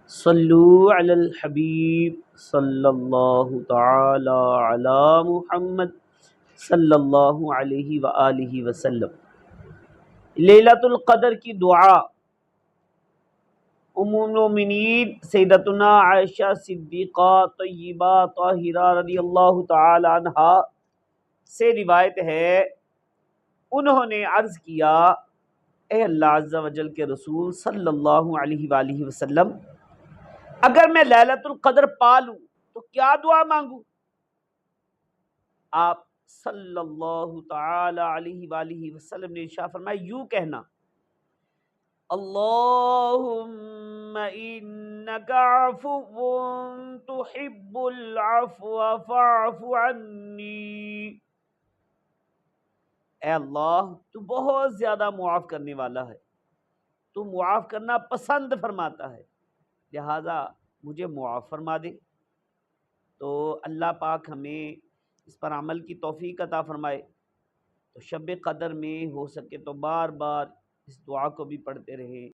صلو علی الحبیب صلی اللہ تعالی علی محمد صلی اللہ علیہ وآلہ وسلم۔ لیلۃ القدر کی دعا ام المومنین سیدتنا عائشہ صدیقہ طیبہ طاہرہ رضی اللہ تعالی عنہا سے روایت ہے، انہوں نے عرض کیا، اے اللہ عز و جل کے رسول صلی اللہ علیہ وآلہ وسلم، اگر میں لیلۃ القدر پا لوں تو کیا دعا مانگوں؟ آپ صلی اللہ تعالی علیہ وآلہ وسلم نے ارشاد فرمایا، یوں کہنا، اللہم انک عفو تحب العفو فاعف عنی۔ اے اللہ، تو بہت زیادہ معاف کرنے والا ہے، تو معاف کرنا پسند فرماتا ہے، لہذا مجھے معاف فرما دے۔ تو اللہ پاک ہمیں اس پر عمل کی توفیق عطا فرمائے۔ تو شب قدر میں ہو سکے تو بار بار اس دعا کو بھی پڑھتے رہیں۔